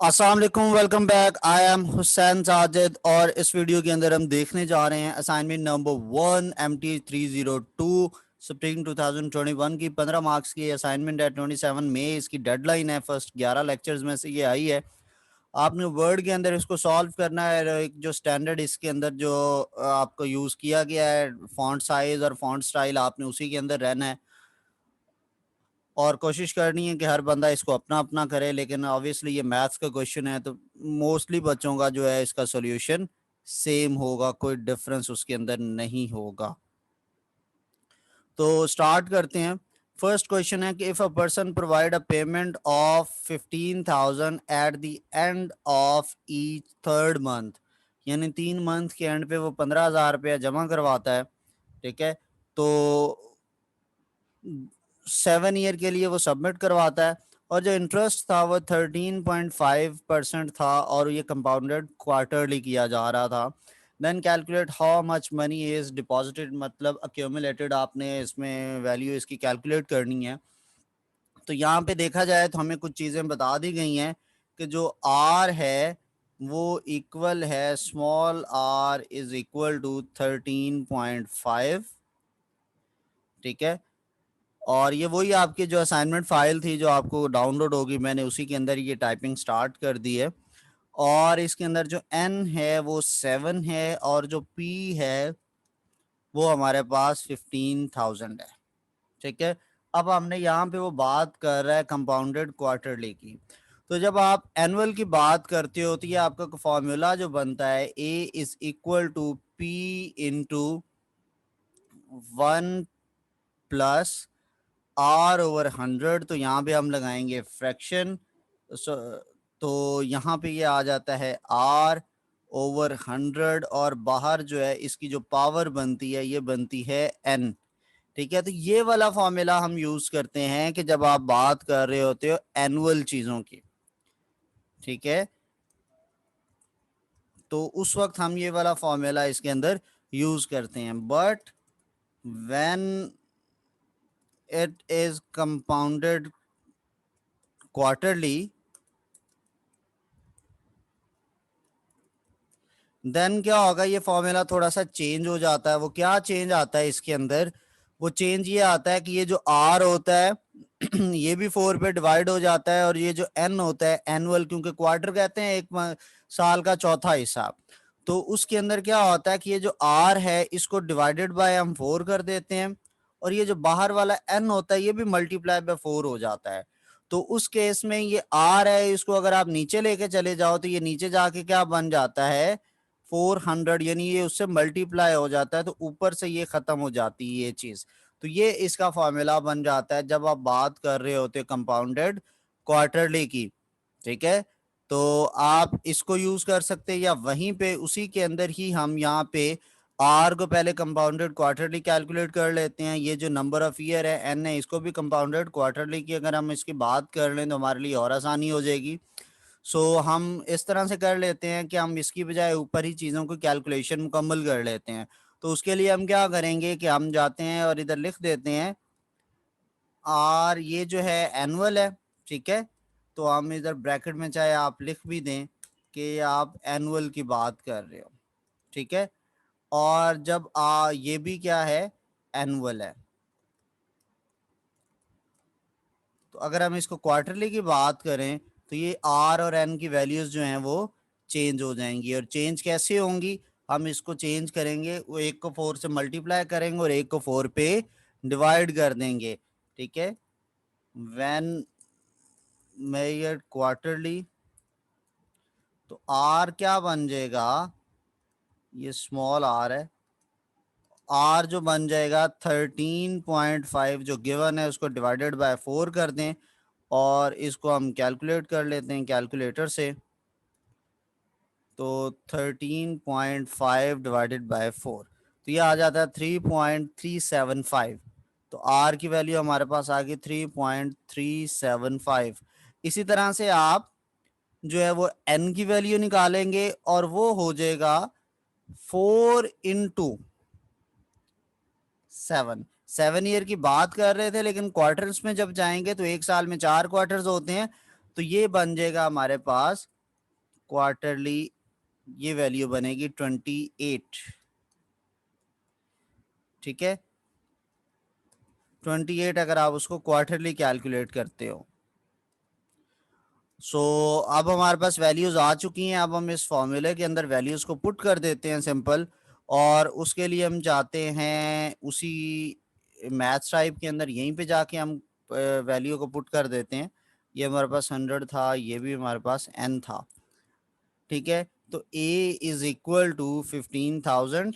अस्सलाम वालेकुम, welcome back. I am Hussain Sajid और इस वीडियो के अंदर हम देखने जा रहे हैं असाइनमेंट नंबर 1 MT302 स्प्रिंग 2021 की 15 मार्क्स की असाइनमेंट है। 27 मई इसकी डेडलाइन है। फर्स्ट 11 लेक्चर्स में से ये आई है। आपने वर्ड के अंदर इसको सॉल्व करना है। एक जो स्टैंडर्ड इसके अंदर जो आपको यूज़ किया गया है फॉन्ट साइज और फॉन्ट स्टाइल, आपने उसी के अंदर रहना है और कोशिश करनी है कि हर बंदा इसको अपना अपना करे। लेकिन ऑब्वियसली ये मैथ्स का क्वेश्चन है तो मोस्टली बच्चों का जो है इसका सॉल्यूशन सेम होगा, कोई डिफरेंस उसके अंदर नहीं होगा। तो स्टार्ट करते हैं। फर्स्ट क्वेश्चन है कि if a person provide a payment of 15,000 at the end of each third month, यानी 3 मंथ के एंड पे वो 15,000 रुपया जमा करवाता है। ठीक है, तो 7 ईयर के लिए वो सबमिट करवाता है और जो इंटरेस्ट था वो 13.5% था और ये कंपाउंडेड क्वार्टरली किया जा रहा था। Then calculate how much money is deposited, मतलब अक्यूमुलेटेड, आपने इसमें वैल्यू इसकी कैलकुलेट करनी है। तो यहाँ पे देखा जाए तो हमें कुछ चीज़ें बता दी गई हैं कि जो आर है वो इक्वल है, small r is equal to 13.5। ठीक है, और ये वही आपकी जो असाइनमेंट फाइल थी जो आपको डाउनलोड होगी, मैंने उसी के अंदर ये टाइपिंग स्टार्ट कर दी है। और इसके अंदर जो एन है वो 7 है और जो पी है वो हमारे पास 15,000 है। ठीक है, अब हमने यहाँ पे वो बात कर रहा है कंपाउंडेड क्वार्टरली की। तो जब आप एनुअल की बात करते हो तो ये आपका फॉर्मूला जो बनता है A is equal to P into 1 + R/100। तो यहाँ पे हम लगाएंगे फ्रैक्शन। तो यहाँ पे ये आ जाता है R/100 और बाहर जो है इसकी जो पावर बनती है ये बनती है N। ठीक है, तो ये वाला फॉर्मूला हम यूज करते हैं कि जब आप बात कर रहे होते हो एनुअल चीजों की। ठीक है, तो उस वक्त हम ये वाला फॉर्मूला इसके अंदर यूज करते हैं। But when it is compounded quarterly, then क्या होगा, ये फॉर्मूला थोड़ा सा चेंज हो जाता है। वो क्या चेंज आता है इसके अंदर, वो चेंज ये आता है कि ये जो आर होता है ये भी 4 पे डिवाइड हो जाता है और ये जो एन होता है एनुअल, क्योंकि क्वार्टर कहते हैं एक साल का चौथा हिस्सा। तो उसके अंदर क्या होता है कि ये जो आर है इसको डिवाइडेड बाय हम 4 कर देते हैं और ये जो बाहर वाला एन होता है ये भी मल्टीप्लाई बाय 4 हो जाता है। तो उस केस में ये आर है, इसको अगर आप नीचे लेके चले जाओ तो ये नीचे जाके क्या बन जाता है 400, यानी ये उससे मल्टीप्लाई हो जाता है तो ऊपर से ये खत्म हो जाती है ये चीज। तो ये इसका फॉर्मूला बन जाता है जब आप बात कर रहे होते कंपाउंडेड क्वार्टरली की। ठीक है, तो आप इसको यूज कर सकते हैं या वहीं पे उसी के अंदर ही हम यहाँ पे आर को पहले कंपाउंडेड क्वार्टरली कैलकुलेट कर लेते हैं। ये जो नंबर ऑफ ईयर है एन है इसको भी कंपाउंडेड क्वार्टरली की अगर हम इसकी बात कर लें तो हमारे लिए और आसानी हो जाएगी। सो हम इस तरह से कर लेते हैं कि हम इसकी बजाय ऊपर ही चीज़ों को कैलकुलेशन मुकम्मल कर लेते हैं। तो उसके लिए हम क्या करेंगे कि हम जाते हैं और इधर लिख देते हैं आर, ये जो है एनुअल है। ठीक है, तो हम इधर ब्रैकेट में चाहे आप लिख भी दें कि आप एनुअल की बात कर रहे हो। ठीक है, और जब ये भी क्या है, एनुअल है। तो अगर हम इसको क्वार्टरली की बात करें तो ये आर और एन की वैल्यूज जो हैं वो चेंज हो जाएंगी। और चेंज कैसे होंगी, हम इसको चेंज करेंगे, वो एक को 4 से मल्टीप्लाई करेंगे और एक को 4 पे डिवाइड कर देंगे। ठीक है, व्हेन मेजर्ड क्वार्टरली तो आर क्या बन जाएगा, ये स्मॉल आर है, आर जो बन जाएगा 13.5 जो गिवन है उसको डिवाइडेड बाय 4 कर दें और इसको हम कैलकुलेट कर लेते हैं कैलकुलेटर से। तो 13.5 डिवाइडेड बाय 4 तो ये आ जाता है 3.375। तो आर की वैल्यू हमारे पास आ गई 3.375। इसी तरह से आप जो है वो एन की वैल्यू निकालेंगे और वो हो जाएगा 4 × 7। 7 ईयर की बात कर रहे थे लेकिन क्वार्टर्स में जब जाएंगे तो एक साल में 4 क्वार्टर्स होते हैं। तो ये बन जाएगा हमारे पास क्वार्टरली, ये वैल्यू बनेगी 28। ठीक है, 28 अगर आप उसको क्वार्टरली कैलकुलेट करते हो। सो अब हमारे पास वैल्यूज आ चुकी हैं। अब हम इस फॉर्मूले के अंदर वैल्यूज को पुट कर देते हैं सिंपल, और उसके लिए हम चाहते हैं उसी मैथ्स टाइप के अंदर यहीं पे जाके हम वैल्यू को पुट कर देते हैं। ये हमारे पास 100 था, ये भी हमारे पास n था। ठीक है, तो a इज इक्वल टू 15,000।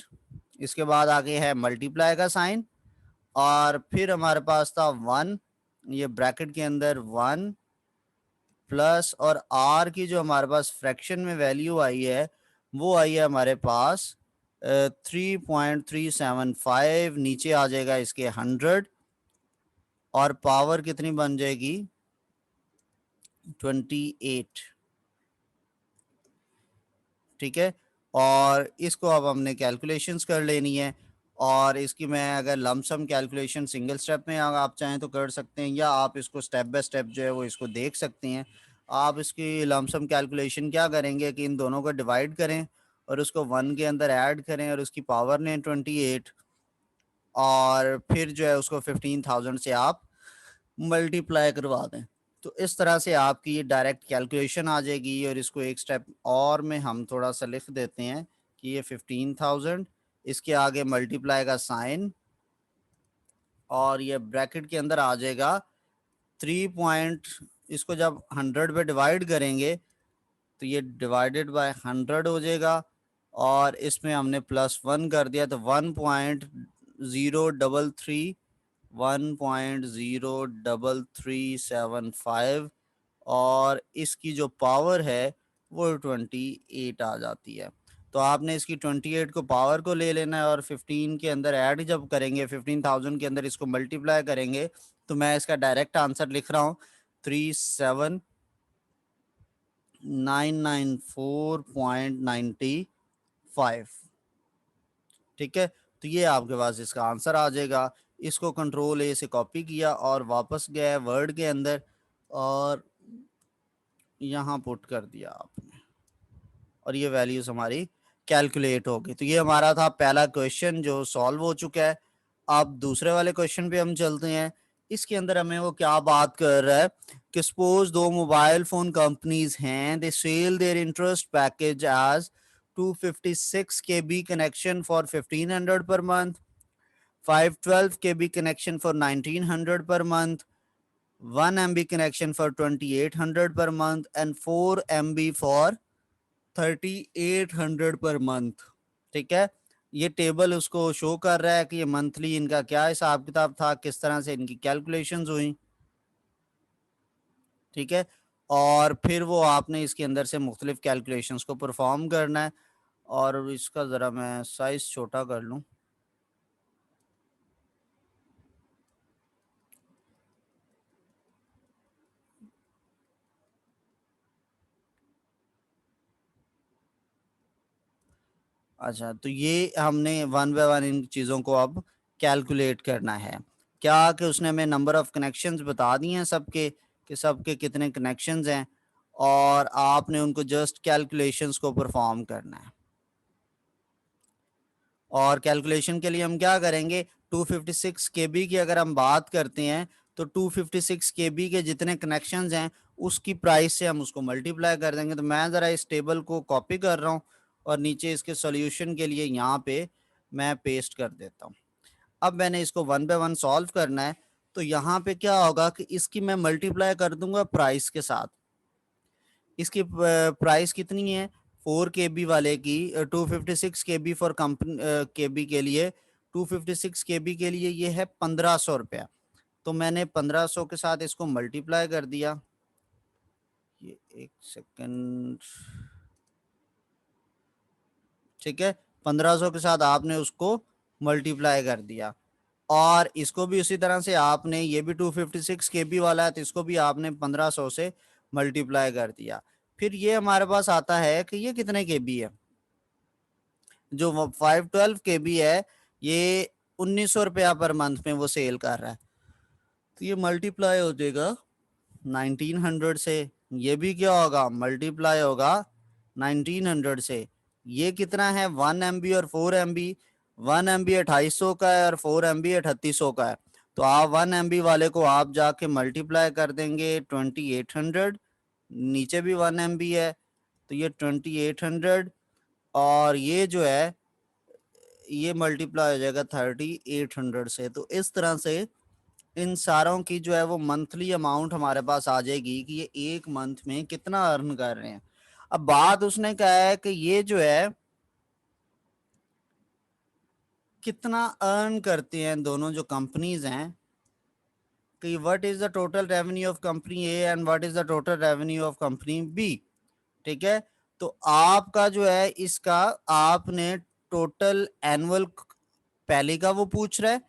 इसके बाद आगे है मल्टीप्लाई का साइन, और फिर हमारे पास था 1, ये ब्रैकेट के अंदर 1 प्लस, और r की जो हमारे पास फ्रैक्शन में वैल्यू आई है वो आई है हमारे पास 3.375। नीचे आ जाएगा इसके 100, और पावर कितनी बन जाएगी 28। ठीक है, और इसको अब हमने कैलकुलेशंस कर लेनी है, और इसकी मैं अगर लमसम कैलकुलेशन सिंगल स्टेप में अगर आप चाहें तो कर सकते हैं, या आप इसको स्टेप बाय स्टेप जो है वो इसको देख सकते हैं। आप इसकी लमसम कैलकुलेशन क्या करेंगे कि इन दोनों को डिवाइड करें और उसको 1 के अंदर ऐड करें और उसकी पावर लें 28, और फिर जो है उसको 15,000 से आप मल्टीप्लाई करवा दें। तो इस तरह से आपकी ये डायरेक्ट कैलकुलेशन आ जाएगी। और इसको एक स्टेप और में हम थोड़ा सा लिख देते हैं कि ये 15,000, इसके आगे मल्टीप्लाई का साइन, और ये ब्रैकेट के अंदर आ जाएगा 3 पॉइंट, इसको जब 100 पे डिवाइड करेंगे तो ये डिवाइडेड बाय 100 हो जाएगा, और इसमें हमने +1 कर दिया तो 1.033, 1.03375, और इसकी जो पावर है वो 28 आ जाती है। तो आपने इसकी 28 को पावर को ले लेना है, और 15 के अंदर ऐड जब करेंगे, 15,000 के अंदर इसको मल्टीप्लाई करेंगे, तो मैं इसका डायरेक्ट आंसर लिख रहा हूँ 37,994.95। ठीक है, तो ये आपके पास इसका आंसर आ जाएगा। इसको कंट्रोल ए से कॉपी किया और वापस गया वर्ड के अंदर, और यहाँ पुट कर दिया आपने, और ये वैल्यूज हमारी कैलकुलेट हो गई। तो ये हमारा था पहला क्वेश्चन जो सॉल्व हो चुका है। अब दूसरे वाले क्वेश्चन पे हम चलते हैं। इसके अंदर हमें वो क्या बात कर रहा है कि सपोज दो मोबाइल फोन कंपनीज हैं, they sell their interest package as 256 KB connection for 1500 per month, 512 KB connection for 1900 per month, 1 MB connection for 2800 per month, and 4 MB for 3800 per month. ठीक है, ये टेबल उसको show कर रहा है कि ये मंथली इनका क्या हिसाब किताब था, किस तरह से इनकी कैलकुलेशंस हुई। ठीक है, और फिर वो आपने इसके अंदर से मुख्तलिफ कैलकुलेशंस को परफॉर्म करना है। और इसका ज़रा मैं साइज छोटा कर लूँ। अच्छा, तो ये हमने वन बाय वन इन चीज़ों को अब कैलकुलेट करना है। क्या कि उसने हमें नंबर ऑफ कनेक्शंस बता दिए हैं सबके, कि सबके कितने कनेक्शंस हैं, और आपने उनको जस्ट कैलकुलेशंस को परफॉर्म करना है। और कैलकुलेशन के लिए हम क्या करेंगे, 256 KB की अगर हम बात करते हैं तो 256 KB के जितने कनेक्शंस हैं उसकी प्राइस से हम उसको मल्टीप्लाई कर देंगे। तो मैं ज़रा इस टेबल को कॉपी कर रहा हूँ और नीचे इसके सॉल्यूशन के लिए यहाँ पे मैं पेस्ट कर देता हूँ। अब मैंने इसको वन बाय वन सॉल्व करना है। तो यहाँ पे क्या होगा कि इसकी मैं मल्टीप्लाई कर दूंगा प्राइस के साथ। इसकी प्राइस कितनी है 4 KB वाले की, 256 KB फॉर कंपनी KB के लिए, 256 KB के लिए ये है 1500 रुपया। तो मैंने 1500 के साथ इसको मल्टीप्लाई कर दिया। ये एक सेकंड। ठीक है, 1500 के साथ आपने उसको मल्टीप्लाई कर दिया, और इसको भी उसी तरह से आपने, ये भी 256 KB वाला है तो इसको भी आपने 1500 से मल्टीप्लाई कर दिया। फिर ये हमारे पास आता है कि ये कितने KB है, जो 512 KB है, ये 1900 रुपया पर मंथ में वो सेल कर रहा है। तो ये मल्टीप्लाई हो जाएगा 1900 से, ये भी क्या होगा, मल्टीप्लाई होगा 1900 से। ये कितना है 1 MB और 4 MB। 1 MB 2800 का है और 4 MB 3800 का है। तो आप 1 MB वाले को आप जाके मल्टीप्लाई कर देंगे 2800। नीचे भी 1 MB है तो ये 2800, और ये जो है ये मल्टीप्लाई हो जाएगा 3800 से। तो इस तरह से इन सारों की जो है वो मंथली अमाउंट हमारे पास आ जाएगी कि ये एक मंथ में कितना अर्न कर रहे हैं। अब बात उसने कहा है कि ये जो है कितना अर्न करते हैं दोनों जो कंपनीज हैं, कि what is the total revenue of company A and what is the total revenue of company B. ठीक है, तो आपका जो है इसका आपने टोटल एनुअल पहले का वो पूछ रहा है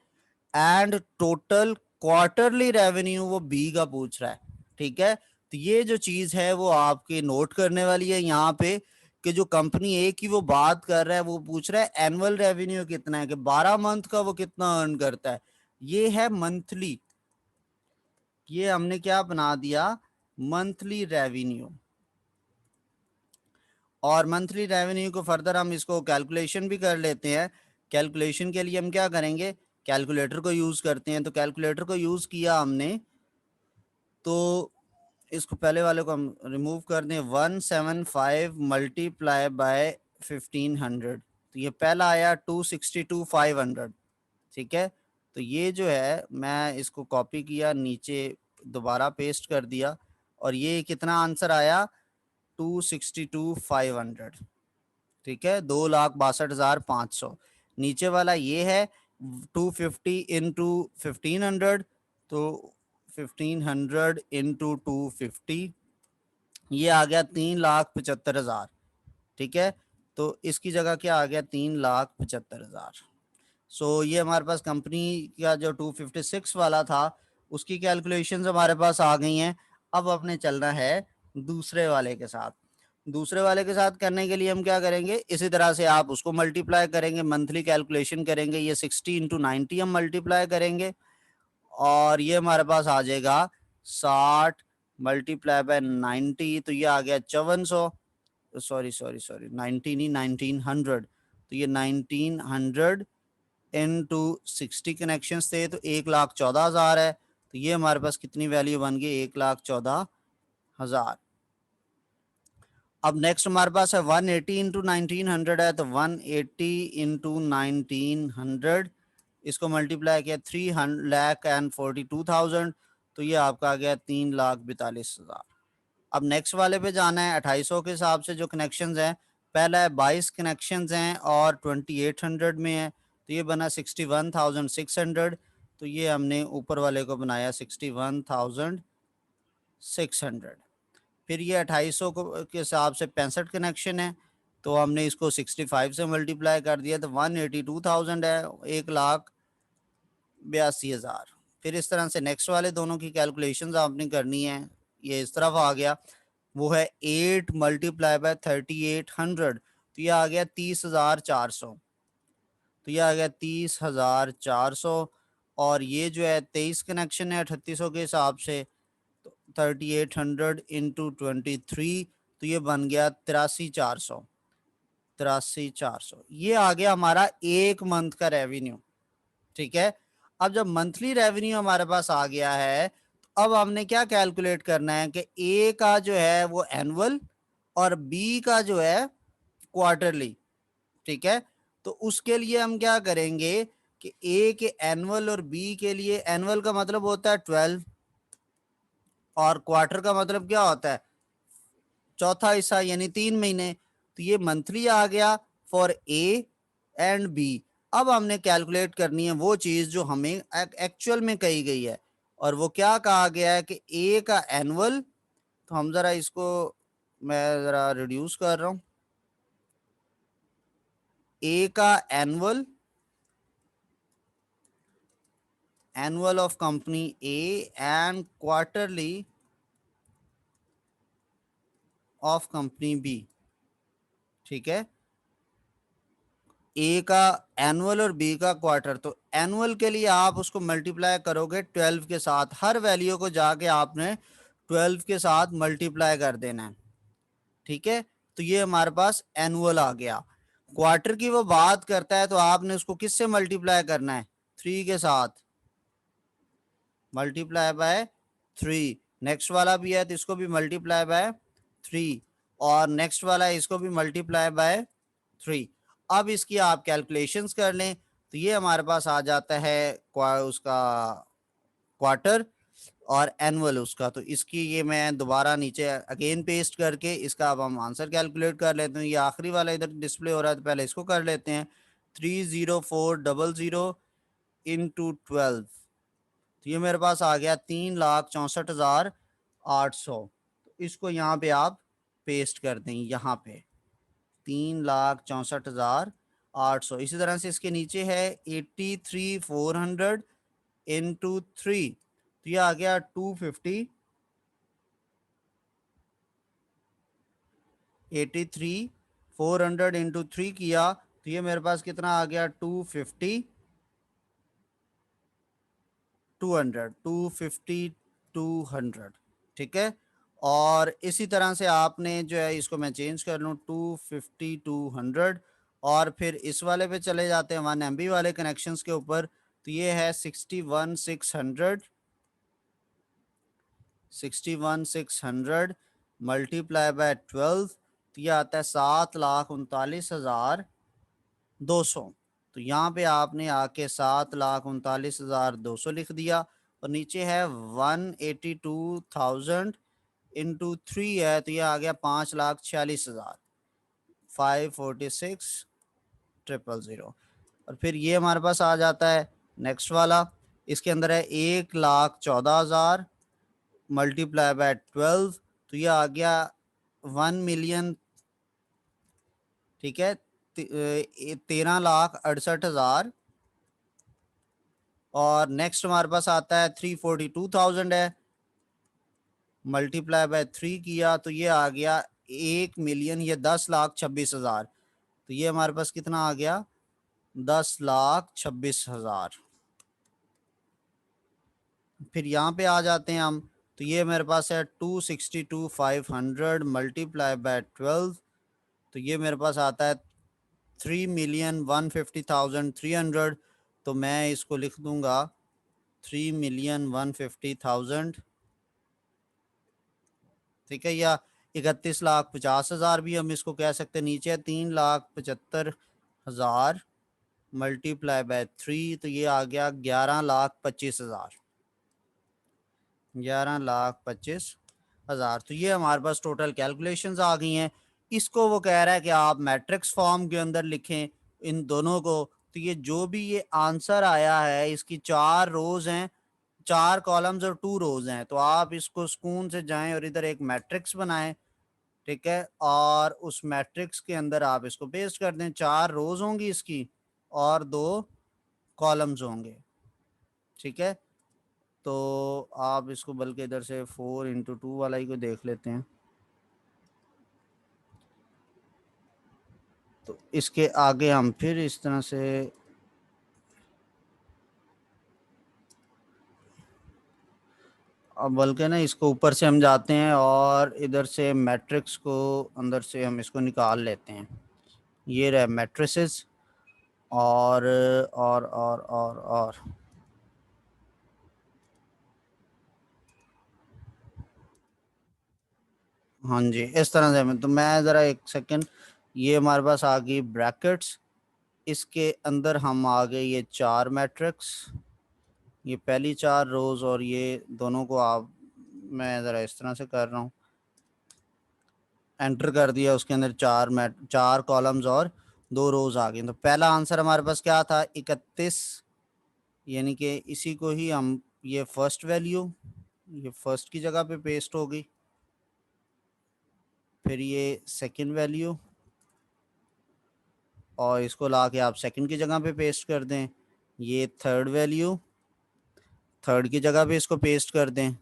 एंड टोटल क्वार्टरली रेवेन्यू वो बी का पूछ रहा है। ठीक है, तो ये जो चीज है वो आपके नोट करने वाली है यहाँ पे, कि जो कंपनी ए की वो बात कर रहा है वो पूछ रहा है एनुअल रेवेन्यू कितना है, कि 12 मंथ का वो कितना अर्न करता है। ये है मंथली, ये हमने क्या बना दिया, मंथली रेवेन्यू। और मंथली रेवेन्यू को फर्दर हम इसको कैलकुलेशन भी कर लेते हैं। कैलकुलेशन के लिए हम क्या करेंगे, कैलकुलेटर को यूज करते हैं। तो कैलकुलेटर को यूज किया हमने, तो इसको पहले वाले को हम रिमूव कर दें। 175 मल्टीप्लाई बाय 1500, तो ये पहला आया 262,500। ठीक है, तो ये जो है मैं इसको कॉपी किया, नीचे दोबारा पेस्ट कर दिया, और ये कितना आंसर आया 262,500। ठीक है, 2,62,500। नीचे वाला ये है 250 इंटू 1500, तो 1500 इंटू 250, ये आ गया 3,75,000। ठीक है, तो इसकी जगह क्या आ गया 3,75,000। सो ये हमारे पास कंपनी का जो 256 वाला था उसकी कैलकुलेशंस हमारे पास आ गई हैं। अब अपने चलना है दूसरे वाले के साथ। दूसरे वाले के साथ करने के लिए हम क्या करेंगे, इसी तरह से आप उसको मल्टीप्लाई करेंगे, मंथली कैलकुलेशन करेंगे, ये 60 इंटू 90 हम मल्टीप्लाई करेंगे, और ये हमारे पास आ जाएगा 60 मल्टीप्लाई बाय 90, तो ये आ गया 5400। सॉरी सॉरी सॉरी 90 नहीं 1900, तो ये 1900 इनटू 60 कनेक्शन थे, तो 1,14,000 है। तो ये हमारे पास कितनी वैल्यू बन गई, 1,14,000। अब नेक्स्ट हमारे पास है 180 इंटू 1900 है, तो 180 इंटू 1900 इसको मल्टीप्लाई किया 3,42,000, तो ये आपका आ गया 3,42,000। अब नेक्स्ट वाले पे जाना है 2800 के हिसाब से जो कनेक्शंस हैं। पहला है 22 कनेक्शंस हैं और 2800 में है, तो ये बना 61,600। तो ये हमने ऊपर वाले को बनाया 61,600। फिर ये 2800 के हिसाब से 65 कनेक्शन है, तो हमने इसको 65 से मल्टीप्लाई कर दिया, तो 182,000 है, 1,82,000। फिर इस तरह से नेक्स्ट वाले दोनों की कैलकुलेशंस आपने करनी है। ये इस तरफ आ गया, वो है 8 मल्टीप्लाई बाय 3800, तो ये आ गया 30,400। तो ये आ गया 30,400, और ये जो है 23 कनेक्शन है 3800 के हिसाब से, तो 3800 इंटू 23, तो ये बन गया 83,400। 83,400 ये आ गया हमारा एक मंथ का रेवेन्यू। ठीक है, अब जब मंथली रेवेन्यू हमारे पास आ गया है, तो अब हमने क्या कैलकुलेट करना है कि ए का जो है वो एनुअल और बी का जो है क्वार्टरली। ठीक है, तो उसके लिए हम क्या करेंगे कि ए के एनुअल और बी के लिए, एनुअल का मतलब होता है 12, और क्वार्टर का मतलब क्या होता है, चौथा हिस्सा यानी 3 महीने। तो ये मंथली आ गया फॉर ए एंड बी। अब हमने कैलकुलेट करनी है वो चीज जो हमें एक्चुअल में कही गई है, और वो क्या कहा गया है कि ए का एनुअल, तो हम जरा इसको मैं जरा रिड्यूस कर रहा हूं, ए का annual, annual of company A and quarterly of company B. ठीक है, ए का एनुअल और बी का क्वार्टर। तो एनुअल के लिए आप उसको मल्टीप्लाई करोगे 12 के साथ, हर वैल्यू को जाके आपने 12 के साथ मल्टीप्लाई कर देना है, ठीक है। तो ये हमारे पास एनुअल आ गया। क्वार्टर की वो बात करता है तो आपने उसको किससे मल्टीप्लाई करना है, 3 के साथ, मल्टीप्लाई बाय 3। नेक्स्ट वाला भी है तो इसको भी मल्टीप्लाई बाय 3, और नेक्स्ट वाला है इसको भी मल्टीप्लाई बाय 3। अब इसकी आप कैलकुलेशंस कर लें तो ये हमारे पास आ जाता है उसका क्वार्टर और एनुअल उसका। तो इसकी ये मैं दोबारा नीचे अगेन पेस्ट करके इसका अब हम आंसर कैलकुलेट कर लेते हैं। ये आखिरी वाला इधर डिस्प्ले हो रहा है तो पहले इसको कर लेते हैं। 30400 इंटू 12, तो ये मेरे पास आ गया 3,64,800। तो इसको यहाँ पे आप पेस्ट कर दें, यहाँ पे 3,64,800। इसी तरह से इसके नीचे है 83,400 इंटू 3, तो ये आ गया 250। 83,400 इंटू 3 किया तो ये मेरे पास कितना आ गया, 250, 200, 250, 200, ठीक है। और इसी तरह से आपने जो है इसको मैं चेंज कर लूँ 250, 200, और फिर इस वाले पे चले जाते हैं 1 MB वाले कनेक्शंस के ऊपर। तो ये है 61,600, 61,600 मल्टीप्लाई बाय 12, तो ये आता है 7,39,200। तो यहाँ पे आपने आके 7,39,200 लिख दिया, और नीचे है 182,000 इंटू 3 है तो ये आ गया 5,46,000, 546,000। और फिर ये हमारे पास आ जाता है नेक्स्ट वाला, इसके अंदर है 1,14,000 मल्टीप्लाई बाय 12, तो ये आ गया 1,000,000, ठीक है, 13,68,000। और नेक्स्ट हमारे पास आता है 342,000 है, मल्टीप्लाई बाय 3 किया तो ये आ गया 1,000,000, ये 10,26,000। तो ये हमारे पास कितना आ गया, 10,26,000। फिर यहाँ पे आ जाते हैं हम, तो ये मेरे पास है 262,500 मल्टीप्लाई बाय 12, तो ये मेरे पास आता है 3,150,300। तो मैं इसको लिख दूंगा 3,150,000, ठीक है, या 31,50,000 भी हम इसको कह सकते हैं। नीचे 3,75,000 मल्टीप्लाई बाय 3, तो ये आ गया 11,25,000, 11,25,000। तो ये हमारे पास टोटल कैलकुलेशंस आ गई हैं। इसको वो कह रहा है कि आप मैट्रिक्स फॉर्म के अंदर लिखें इन दोनों को। तो ये जो भी ये आंसर आया है इसकी 4 रोज हैं, 4 कॉलम्स और 2 रोज हैं। तो आप इसको सुकून से जाएं और इधर एक मैट्रिक्स बनाएं, ठीक है, और उस मैट्रिक्स के अंदर आप इसको पेस्ट कर दें। 4 रोज होंगी इसकी और 2 कॉलम्स होंगे, ठीक है। तो आप इसको बल्कि इधर से 4 into 2 वाला ही को देख लेते हैं। तो इसके आगे हम फिर इस तरह से अब बल्कि ना इसको ऊपर से हम जाते हैं और इधर से मैट्रिक्स को अंदर से हम इसको निकाल लेते हैं। ये रहे मैट्रिसेस, और हाँ जी, इस तरह से तो मैं ज़रा एक सेकंड, ये हमारे पास आ गई ब्रैकेट्स, इसके अंदर हम आ गए ये 4 मैट्रिक्स, ये पहली 4 रोज, और ये दोनों को आप मैं ज़रा इस तरह से कर रहा हूँ, एंटर कर दिया, उसके अंदर 4 कॉलम्स और 2 रोज आ गई। तो पहला आंसर हमारे पास क्या था, 31, यानी कि इसी को ही हम ये फर्स्ट वैल्यू, ये फर्स्ट की जगह पे पेस्ट होगी, फिर ये सेकंड वैल्यू, और इसको ला के आप सेकंड की जगह पे पेस्ट कर दें। ये थर्ड वैल्यू, थर्ड की जगह पे इसको पेस्ट कर दें।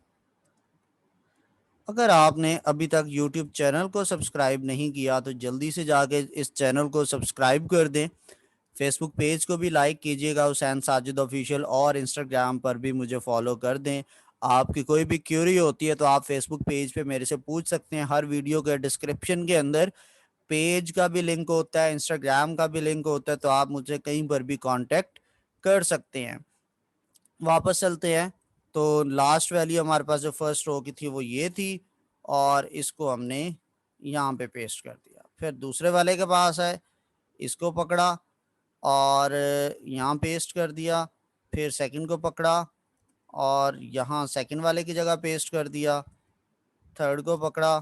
अगर आपने अभी तक YouTube चैनल को सब्सक्राइब नहीं किया तो जल्दी से जाके इस चैनल को सब्सक्राइब कर दें। फेसबुक पेज को भी लाइक कीजिएगा हुसैन साजिद ऑफिशियल, और इंस्टाग्राम पर भी मुझे फॉलो कर दें। आपकी कोई भी क्यूरी होती है तो आप फेसबुक पेज पे मेरे से पूछ सकते हैं। हर वीडियो के डिस्क्रिप्शन के अंदर पेज का भी लिंक होता है, इंस्टाग्राम का भी लिंक होता है, तो आप मुझे कहीं पर भी कांटेक्ट कर सकते हैं। वापस चलते हैं। तो लास्ट वैल्यू हमारे पास जो फर्स्ट रो की थी वो ये थी, और इसको हमने यहाँ पे पेस्ट कर दिया। फिर दूसरे वाले के पास है, इसको पकड़ा और यहाँ पेस्ट कर दिया। फिर सेकंड को पकड़ा और यहाँ सेकंड वाले की जगह पेस्ट कर दिया। थर्ड को पकड़ा,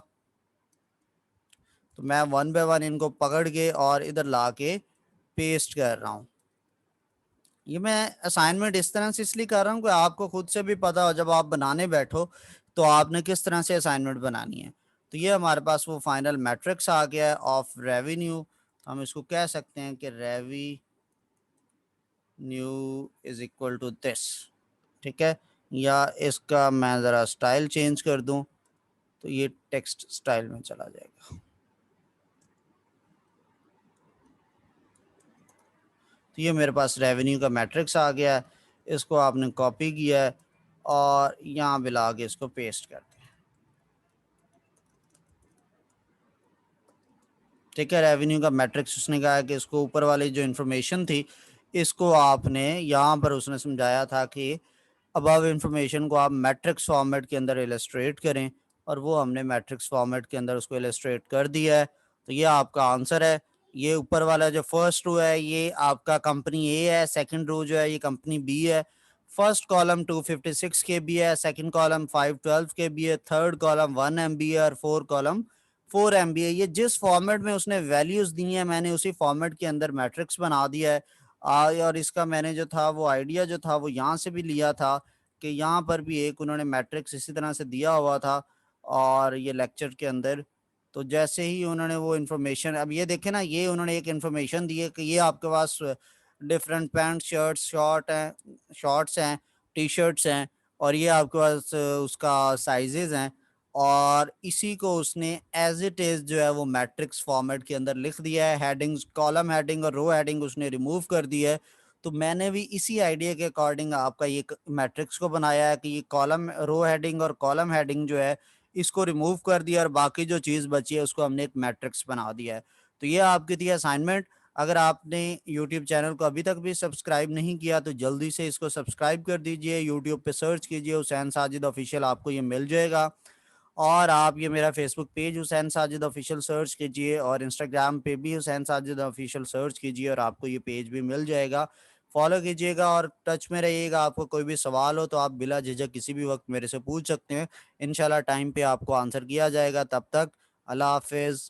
तो मैं वन बाय वन इनको पकड़ के और इधर ला के पेस्ट कर रहा हूँ। ये मैं असाइनमेंट इस तरह से इसलिए कर रहा हूँ कि आपको खुद से भी पता हो जब आप बनाने बैठो तो आपने किस तरह से असाइनमेंट बनानी है। तो ये हमारे पास वो फाइनल मैट्रिक्स आ गया है ऑफ रेवेन्यू। हम इसको कह सकते हैं कि revenue is equal to this. ठीक है, या इसका मैं ज़रा स्टाइल चेंज कर दूं तो ये टेक्स्ट स्टाइल में चला जाएगा। तो ये मेरे पास रेवेन्यू का मैट्रिक्स आ गया है। इसको आपने कॉपी किया है और यहाँ पे ला के इसको पेस्ट कर दिया। ठीक है, रेवेन्यू का मैट्रिक्स उसने कहा कि इसको ऊपर वाली जो इन्फॉर्मेशन थी इसको आपने यहाँ पर उसने समझाया था कि अबव इन्फॉर्मेशन को आप मैट्रिक्स फॉर्मेट के अंदर इलस्ट्रेट करें, और वो हमने मैट्रिक्स फॉर्मेट के अंदर उसको इलस्ट्रेट कर दिया है। तो ये आपका आंसर है। ये ऊपर वाला जो फर्स्ट रो है ये आपका कंपनी ए है, सेकंड रो जो है ये कंपनी बी है। फर्स्ट कॉलम 256 के बी है, सेकंड कॉलम 512 के बी है, थर्ड कॉलम 1 MB है और फोर कॉलम 4 MB है। ये जिस फॉर्मेट में उसने वैल्यूज दी हैं मैंने उसी फॉर्मेट के अंदर मैट्रिक्स बना दिया है। और इसका मैंने जो था वो आइडिया जो था वो यहाँ से भी लिया था कि यहाँ पर भी एक उन्होंने मैट्रिक्स इसी तरह से दिया हुआ था और ये लेक्चर के अंदर। तो जैसे ही उन्होंने वो इन्फॉर्मेशन, अब ये देखें ना, ये उन्होंने एक इन्फॉर्मेशन दी है कि ये आपके पास डिफरेंट पैंट शर्ट्स शॉर्ट्स हैं, टी शर्ट्स हैं, और ये आपके पास उसका साइजेज हैं। और इसी को उसने एज इट इज जो है वो मैट्रिक्स फॉर्मेट के अंदर लिख दिया है। हेडिंग्स, कॉलम हेडिंग और रो हेडिंग उसने रिमूव कर दी है। तो मैंने भी इसी आइडिया के अकॉर्डिंग आपका ये मैट्रिक्स को बनाया है कि ये कॉलम रो हेडिंग और कॉलम हेडिंग जो है इसको रिमूव कर दिया और बाकी जो चीज़ बची है उसको हमने एक मैट्रिक्स बना दिया है। तो ये आपकी थी असाइनमेंट। अगर आपने यूट्यूब चैनल को अभी तक भी सब्सक्राइब नहीं किया तो जल्दी से इसको सब्सक्राइब कर दीजिए। यूट्यूब पे सर्च कीजिए हुसैन साजिद ऑफिशियल, आपको ये मिल जाएगा। और आप ये मेरा Facebook page Hussain Sajid official search कीजिए और इंस्टाग्राम पे भी हुसैन साजिद ऑफिशियल सर्च कीजिए और आपको ये पेज भी मिल जाएगा। फॉलो कीजिएगा और टच में रहिएगा। आपको कोई भी सवाल हो तो आप बिला झिझक किसी भी वक्त मेरे से पूछ सकते हैं। इंशाल्लाह टाइम पे आपको आंसर किया जाएगा। तब तक अल्लाह हाफिज़।